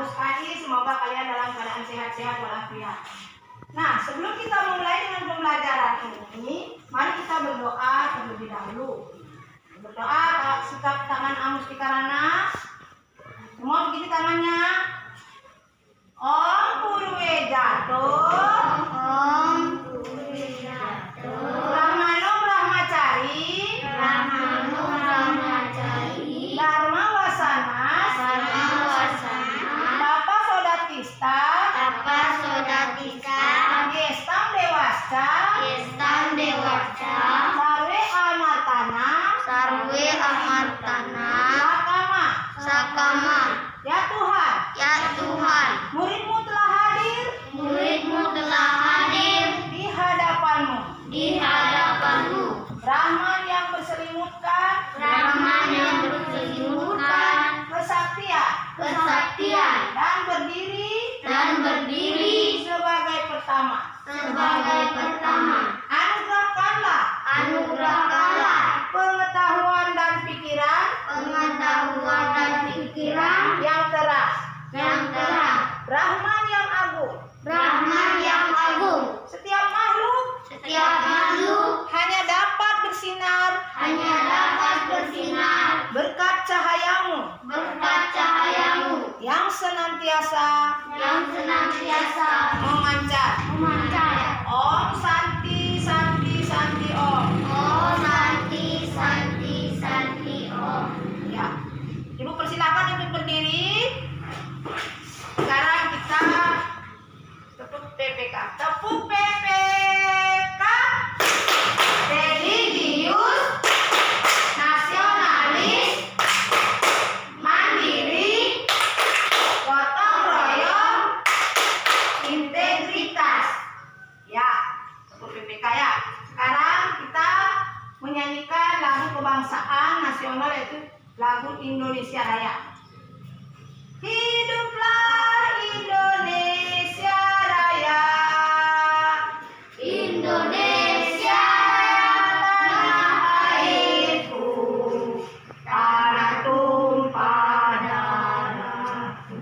sekali, semoga kalian dalam keadaan sehat-sehat walafiat. Nah, sebelum kita mulai dengan pembelajaran ini, mari kita berdoa terlebih dahulu. Berdoa, sikap tangan Amustika. Semua begini tangannya. Om Purwejato, Brahmano Brahmacari, Dharma Wasanas, Tapa Sodatista, Gestam Dewasca, Sarwe Amartana, Sakama. Ya Tuhan, muridmu telah hadir di hadapanmu. Brahman yang berselimutkan kesaktian dan berdiri sebagai pertama. Anugerahkanlah pengetahuan dan pikiran yang terang. Brahman yang agung. Setiap makhluk hanya dapat bersinar berkat cahayamu yang senantiasa memancar. Om Santi Om. Ya, Ibu persilakan untuk berdiri. Sekarang kita tepuk PPK. Religius, nasionalis, mandiri, gotong royong, integritas. Ya, tepuk PPK ya. Sekarang kita menyanyikan lagu kebangsaan nasional, yaitu lagu Indonesia Raya. Hiduplah Indonesia Raya, Indonesia tanah airku, tanah tumpah darahku.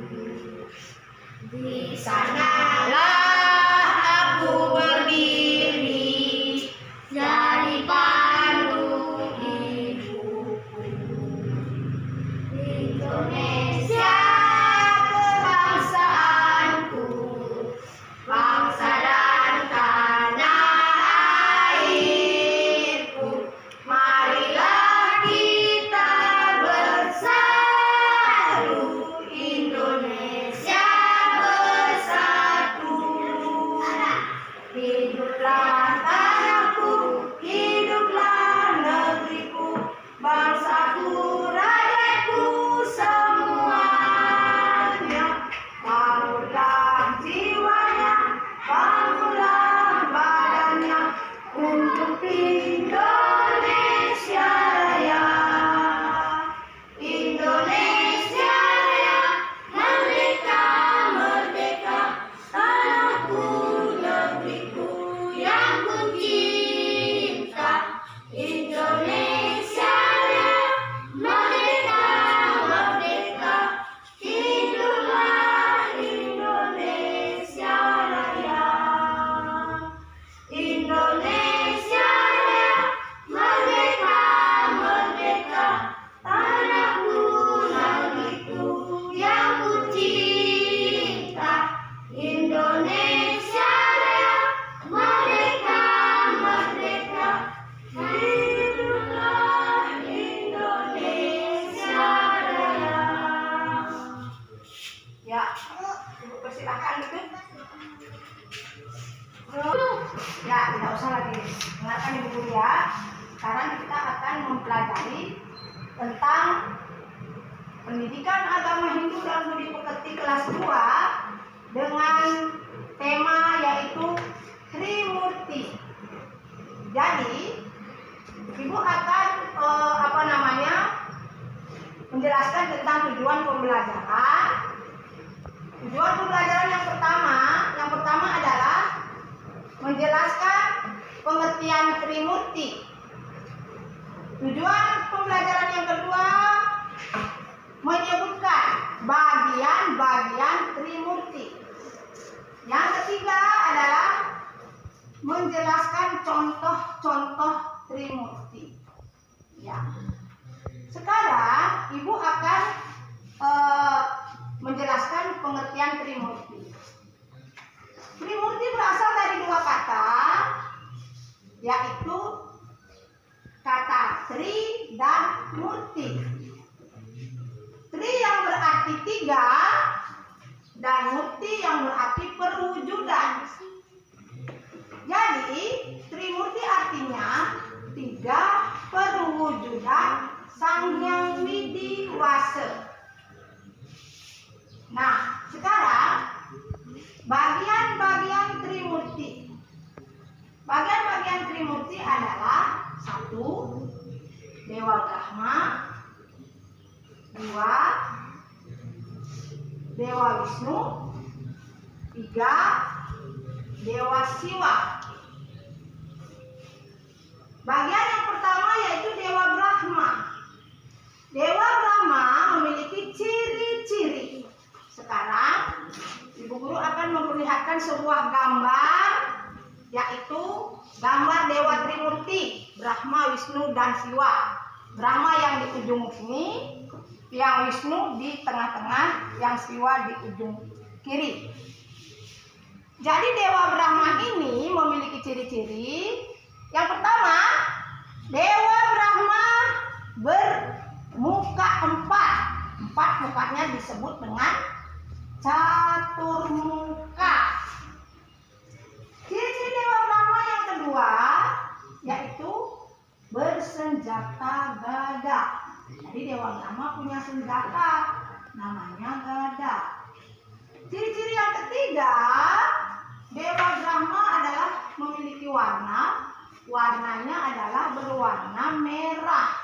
Di sanalah aku berdiri, jadi pandu hidupku. Indonesia kebangsaanku, bangsa dan tanah airku. Marilah kita bersatu, Indonesia bersatu. Hiduplah tanahku, hiduplah negeriku, bangsaku, rakyatku semuanya. Bangunlah jiwanya, bangunlah badannya untuk Indonesia Raya. Indonesia Raya, merdeka, merdeka, tanahku, negeriku yang ku cinta. Indonesia Raya, merdeka, merdeka, hiduplah Indonesia Raya. Indonesia Raya, merdeka, merdeka, tanahku, negeriku yang ku cinta. Indonesia Raya, merdeka, merdeka, hiduplah Indonesia Raya. Ya, Ibu persilakan itu. Ya, tidak usah lagi dengarkan Ibu Guru ya. Sekarang kita akan mempelajari tentang pendidikan agama Hindu dan Budi Pekerti kelas 2 dengan tema yaitu Trimurti. Jadi, Ibu akan menjelaskan tentang tujuan pembelajaran. Tujuan pembelajaran yang pertama adalah menjelaskan pengertian Trimurti. Tujuan pembelajaran yang kedua menyebutkan bagian-bagian Yang ketiga adalah menjelaskan contoh-contoh Trimurti. Ya. Sekarang Ibu akan menjelaskan pengertian Trimurti. Trimurti berasal dari dua kata, yaitu kata Tri dan Murti. Tri yang berarti tiga dan Murti yang berarti perwujudan. Jadi Trimurti artinya tiga perwujudan Sang Hyang Widiwasa. Nah, sekarang bagian-bagian Trimurti. Bagian-bagian Trimurti adalah 1. Dewa Brahma, 2. Dewa Wisnu, 3. Dewa Siwa. Bagian yang pertama yaitu Dewa Brahma. Dewa Brahma memiliki ciri-ciri. Sekarang Ibu Guru akan memperlihatkan sebuah gambar, yaitu gambar Dewa Trimurti, Brahma, Wisnu, dan Siwa. Brahma yang di ujung sini, yang Wisnu di tengah-tengah, yang Siwa di ujung kiri. Jadi Dewa Brahma ini memiliki ciri-ciri. Yang pertama, Dewa Brahma bermuka 4. 4 mukanya disebut dengan caturmuka. Ciri-ciri Dewa Brahma yang kedua yaitu bersenjata gada. Jadi Dewa Brahma punya senjata, namanya gada. Ciri-ciri yang ketiga, Dewa Brahma adalah memiliki warna. Warnanya adalah berwarna merah.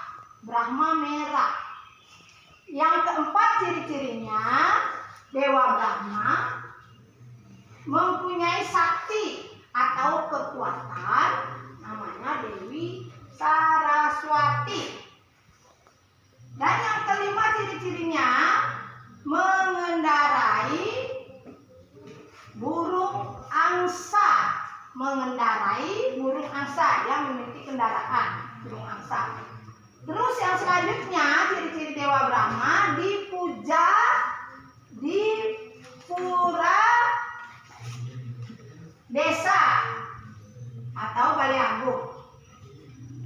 Brahma merah. Yang keempat ciri-cirinya, Dewa Brahma mempunyai sakti atau kekuatan, namanya Dewi Saraswati. Dan yang kelima ciri-cirinya, mengendarai burung angsa. Mengendarai burung angsa yang memiliki kendaraan burung angsa. Terus yang selanjutnya, ciri-ciri Dewa Brahma dipuja di pura desa atau Balai Agung.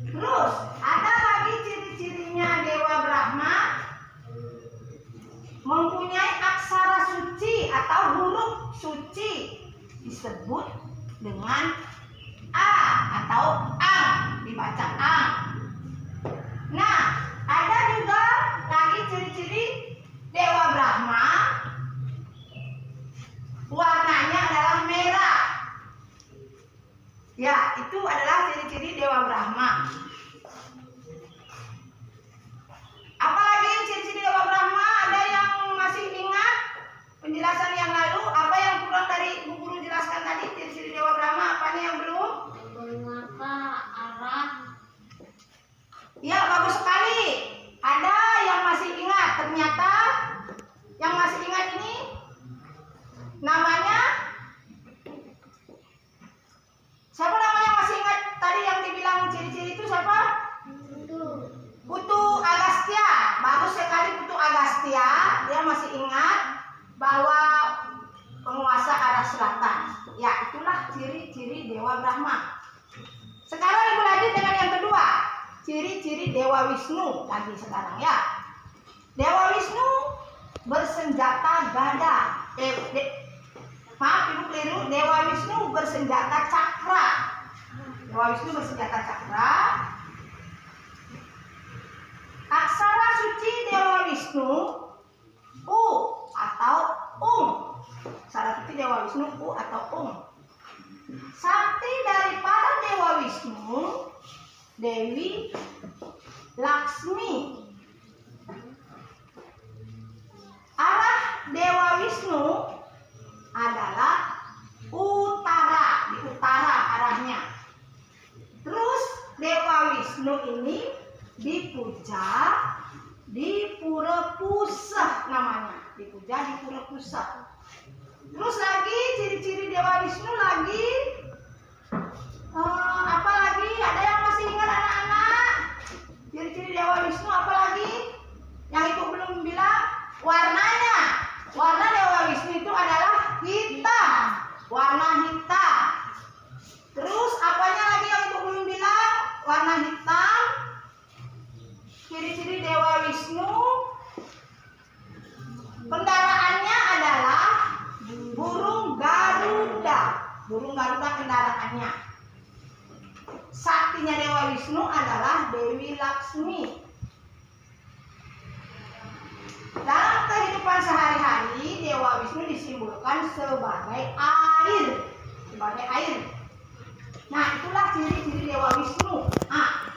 Terus ada lagi ciri-cirinya Dewa Brahma mempunyai aksara suci atau huruf suci, disebut dengan A atau Ang, dibaca Ang. Nah, ada juga lagi ciri-ciri Dewa Brahma, warnanya adalah merah. Ya, itu adalah ciri-ciri Dewa Brahma. Apalagi ciri-ciri Dewa Brahma, ada yang masih ingat penjelasan yang lalu? Apa yang kurang dari Bu Guru jelaskan tadi? Ciri-ciri Dewa Brahma, apa nih yang belum? Mengapa arah? Ya, bagus sekali. Ada yang masih ingat? Ternyata yang masih ingat ini namanya siapa? Namanya masih ingat tadi yang dibilang ciri-ciri itu siapa? Putu Agastya. Bagus sekali Putu Agastya. Dia masih ingat bahwa penguasa arah selatan. Ya, itulah ciri-ciri Dewa Brahma. Sekarang Ibu lanjut dengan yang kedua, ciri-ciri Dewa Wisnu lagi sekarang ya. Dewa Wisnu bersenjata gada. Maaf Ibu keliru, Dewa Wisnu bersenjata cakra. Dewa Wisnu bersenjata cakra. Aksara suci Dewa Wisnu U atau Aksara suci Dewa Wisnu U atau Sakti daripada Dewa Wisnu, Dewi Laksmi. Arah Dewa Wisnu adalah utara, di utara arahnya. Terus Dewa Wisnu ini dipuja di Pura Pusah namanya, dipuja di Pura Pusah. Terus lagi ciri-ciri Dewa Wisnu lagi apa lagi? Ada yang masih ingat anak-anak? Ciri-ciri Dewa Wisnu apa lagi? Yang Ibu belum bilang warnanya. Warna Dewa Wisnu itu adalah hitam. Warna hitam. Terus apanya lagi yang Ibu belum bilang? Warna hitam. Ciri-ciri Dewa Wisnu. Kendaraannya adalah burung Garuda. Burung Garuda kendaraannya. Saktinya Dewa Wisnu adalah Dewi Laksmi. Dalam kehidupan sehari-hari, Dewa Wisnu disimbolkan sebagai air. Sebagai air. Nah, itulah ciri-ciri Dewa Wisnu. Nah,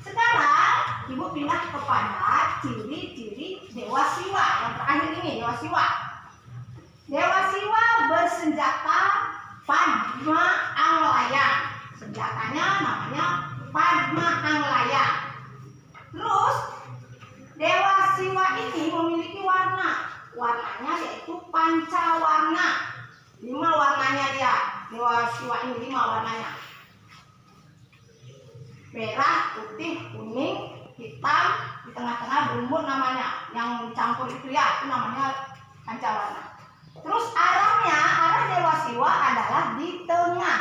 sekarang Ibu pindah kepada ciri-ciri Dewa Siwa. Yang terakhir ini, Dewa Siwa. Dewa Siwa bersenjata Padma Anglayang. Senjatanya namanya Padma Anglayang. Terus Dewa Siwa ini memiliki warna. Warnanya yaitu pancawarna. 5 warnanya dia. Dewa Siwa ini 5 warnanya. Merah, putih, kuning, hitam, di tengah-tengah berumur namanya. Yang campur itu ya, itu namanya pancawarna. Terus arahnya, arah Dewa Siwa adalah di tengah.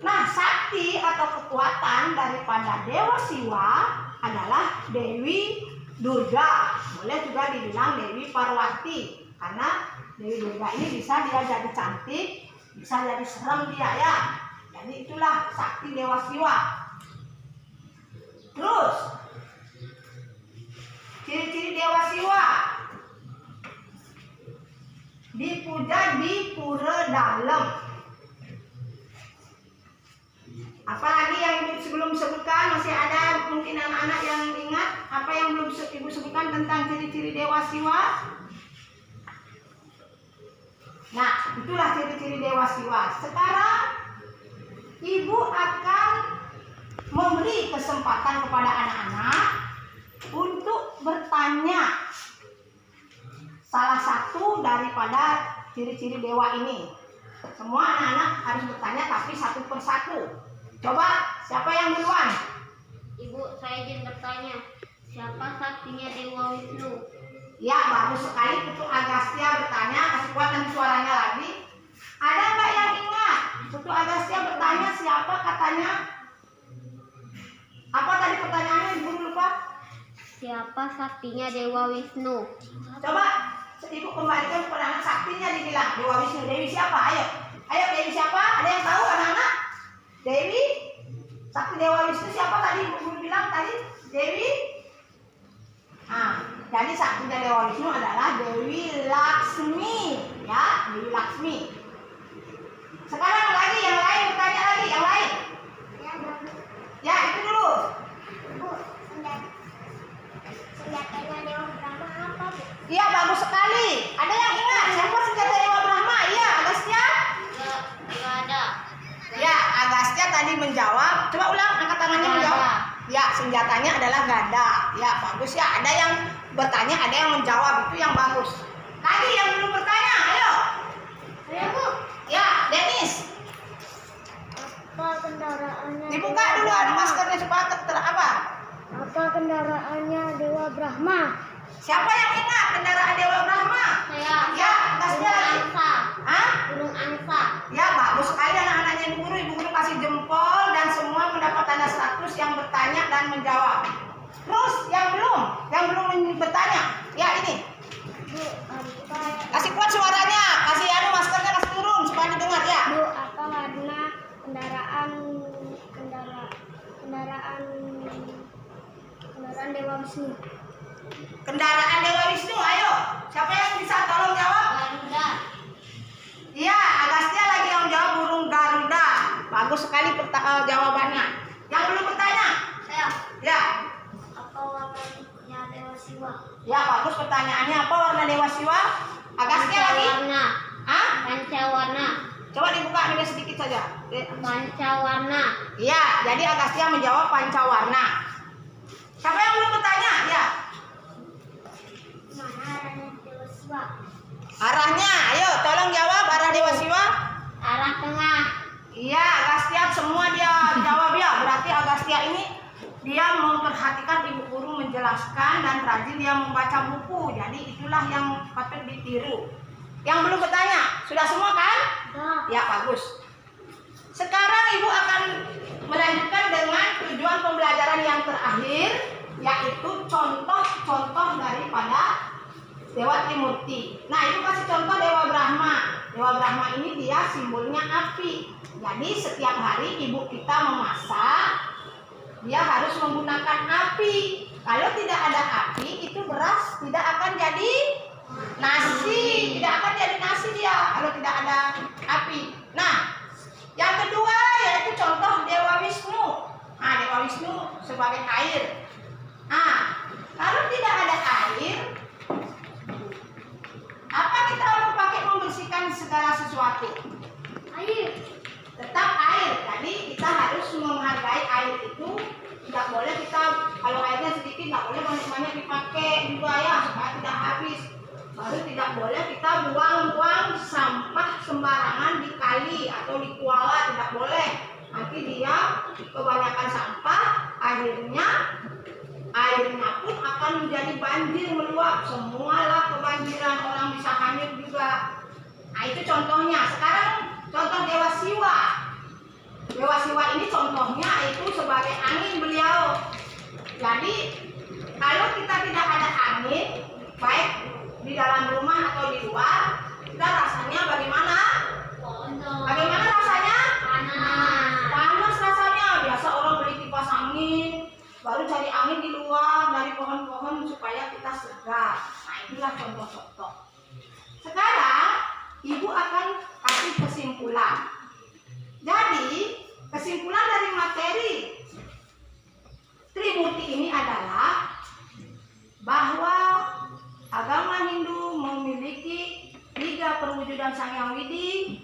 Nah, sakti atau kekuatan daripada Dewa Siwa adalah Dewi Durga. Boleh juga dibilang Dewi Parwati. Karena Dewi Durga ini bisa dia jadi cantik, bisa jadi serem dia ya. Jadi itulah sakti Dewa Siwa. Terus ciri-ciri Dewa Siwa dipuja di pura dalam. Apalagi yang Ibu sebelum sebutkan, masih ada mungkin anak-anak yang ingat apa yang belum Ibu sebutkan tentang ciri-ciri Dewa Siwa? Nah, itulah ciri-ciri Dewa Siwa. Sekarang Ibu akan memberi kesempatan kepada anak-anak untuk bertanya salah satu daripada ciri-ciri dewa ini. Semua anak-anak harus bertanya tapi satu persatu. Coba, siapa yang duluan? Ibu, saya izin bertanya, siapa saktinya Dewa Wisnu? Ya, bagus sekali Putu Agastya bertanya. Kasih kuat nanti suaranya lagi. Ada nggak yang ingat? Putu Agastya bertanya siapa katanya? Apa tadi pertanyaannya? Ibu lupa. Siapa saktinya Dewa Wisnu? Coba Ibu kembalikan kepada anak saktinya dibilang Dewa Wisnu. Dewi siapa? Ayo. Ayo, Dewi siapa? Ada yang tahu anak-anak? Dewi? Sakti Dewa Wisnu siapa tadi? Ibu bilang tadi? Dewi? Nah, jadi saktinya Dewa Wisnu adalah Dewi Laksmi. Ya, Dewi Laksmi. Sekarang lagi yang lain bertanya lagi, yang lain. Ya, itu dulu. Bu, senjatanya Dewa Brahma apa, Bu? Iya, bagus sekali. Ada yang ingat siapa senjata Dewa Brahma? Iya, Agastya? Nggak ada. Ya, Agastya tadi menjawab. Coba ulang, angkat tangannya menjawab. Ya, senjatanya adalah gada. Ya, bagus ya. Ada yang bertanya, ada yang menjawab. Itu yang bagus. Lagi yang belum bertanya, ayo. Ayo, Bu. Ya, Denis. Apa kendaraannya? Dibuka dulu ada maskernya supaya apa? Apa kendaraannya Dewa Brahma? Siapa yang ingat kendaraan Dewa Brahma? Saya. Ya, Agastya lagi. Angsa. Hah? Burung angsa. Ya, bagus sekali anak-anaknya Ibu Guru. Ibu Guru kasih jempol dan semua mendapat tanda 100 yang bertanya dan menjawab. Terus yang belum bertanya. Ya, ini. Bu, apa? Kasih kuat suaranya. Kasih maskernya kasih turun supaya didengar ya. Bu, apa warna kendaraan Dewa Wisnu? Kendaraan Dewa Wisnu, ayo. Siapa yang bisa tolong jawab? Garuda. Iya, Agastya lagi yang jawab burung Garuda. Bagus sekali jawabannya. Yang belum bertanya? Saya. Ya. Apa warnanya Dewa Siwa? Ya, bagus pertanyaannya. Apa warna Dewa Siwa? Agastya lagi? Pancawarna. Hah? Pancawarna. Coba dibuka ini sedikit saja. Pancawarna. Iya, jadi Agastya menjawab pancawarna. Siapa yang belum bertanya? Ya. Mana arahnya Dewa Siwa? Arahnya, Dewa Siwa? Arah tengah. Iya, Agastya semua dia jawab ya. Berarti Agastya ini dia memperhatikan ibu guru menjelaskan dan rajin dia membaca buku. Jadi itulah yang patut ditiru. Yang belum bertanya, sudah semua kan? Ya, bagus. Sekarang ibu akan melanjutkan dengan tujuan pembelajaran yang terakhir, yaitu contoh-contoh daripada Dewa Trimurti. Nah, ibu kasih contoh Dewa Brahma. Dewa Brahma ini dia simbolnya api. Jadi setiap hari ibu kita memasak, dia harus menggunakan api. Kalau tidak ada api, itu beras tidak akan jadi nasi. Tidak akan jadi nasi dia kalau tidak ada api. Nah, yang kedua yaitu contoh Dewa Wisnu. Nah, Dewa Wisnu sebagai air. Nah, kalau tidak ada air, apa kita harus pakai membersihkan segala sesuatu? Air. Tetap air. Jadi kita harus menghargai air itu. Tidak boleh kita, kalau airnya sedikit, tidak boleh banyak-banyak dipakai juga ya, supaya tidak habis. Baru tidak boleh kita buang-buang sampah sembarangan di kali atau di kuala, tidak boleh. Nanti dia kebanyakan sampah, akhirnya airnya pun akan menjadi banjir meluap. Semualah kebanjiran, orang bisa hanyut juga. Nah, itu contohnya. Sekarang contoh Dewa Siwa. Dewa Siwa ini contohnya itu sebagai angin beliau. Jadi kalau kita tidak ada angin, baik di dalam rumah atau di luar, kita rasanya bagaimana? Bagaimana rasanya? Panas rasanya. Biasa orang beli kipas angin, baru cari angin di luar dari pohon-pohon supaya kita segar. Nah, itulah contoh-contoh. Sekarang ibu akan kasih kesimpulan. Jadi kesimpulan dari materi Trimurti ini adalah bahwa agama Hindu memiliki 3 perwujudan Sang Hyang Widi,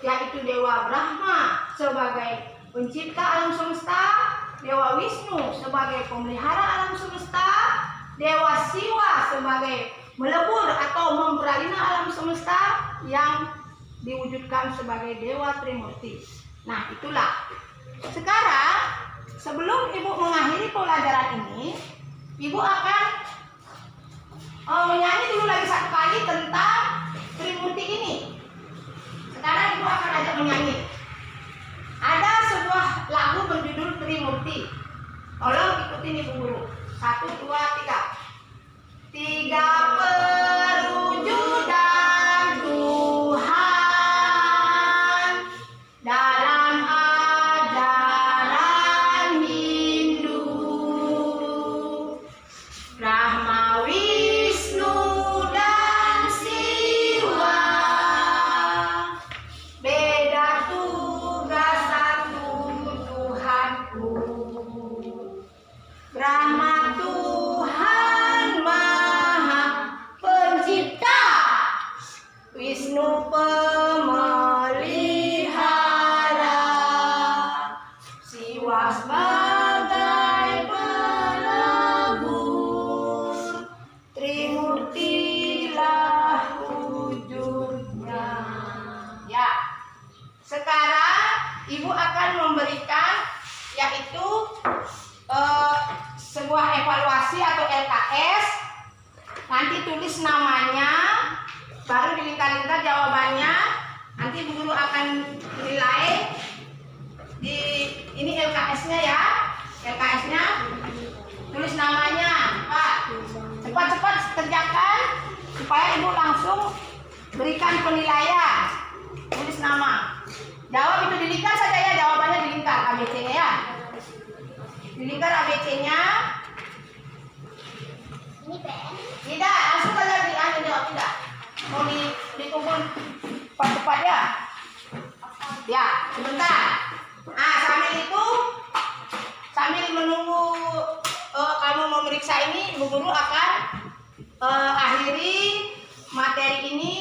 yaitu Dewa Brahma sebagai pencipta alam semesta, Dewa Wisnu sebagai pemelihara alam semesta, Dewa Siwa sebagai melebur atau memperalina alam semesta yang diwujudkan sebagai Dewa Trimurti. Nah, itulah. Sekarang sebelum ibu mengakhiri pelajaran ini, ibu akan menyanyi dulu lagi satu kali tentang Trimurti ini. Sekarang ibu akan ajak menyanyi. Ada sebuah lagu berjudul Trimurti. Tolong ikutin ibu guru. 1, 2, 3. 3 perwujudan Tuhan dalam ajaran Hindu. Brahma, Wisnu, dan Siwa. Beda tugas satu Tuhanku. Brahma Tuhan Maha Pencipta, Wisnu pemelihara, Siwa sebagai pelebur, Trimurtilah wujudnya. Ya, sekarang ibu akan memberikan yaitu sebuah evaluasi atau LKS. Nanti tulis namanya, baru dilingkar-lingkar jawabannya. Nanti ibu guru akan nilai di ini LKS-nya ya. LKS-nya tulis namanya, Pak. Cepat-cepat kerjakan supaya ibu langsung berikan penilaian. Tulis nama. Jawab itu dilingkar saja ya, jawabannya dilingkar ABC-nya ya. Dilingkar ABC-nya. Ini pen. Tidak, langsung saja jawab tidak. Mau dikumpul cepat-cepat ya. Ya, sebentar. Nah, sambil menunggu kamu memeriksa ini, ibu guru akan akhiri materi ini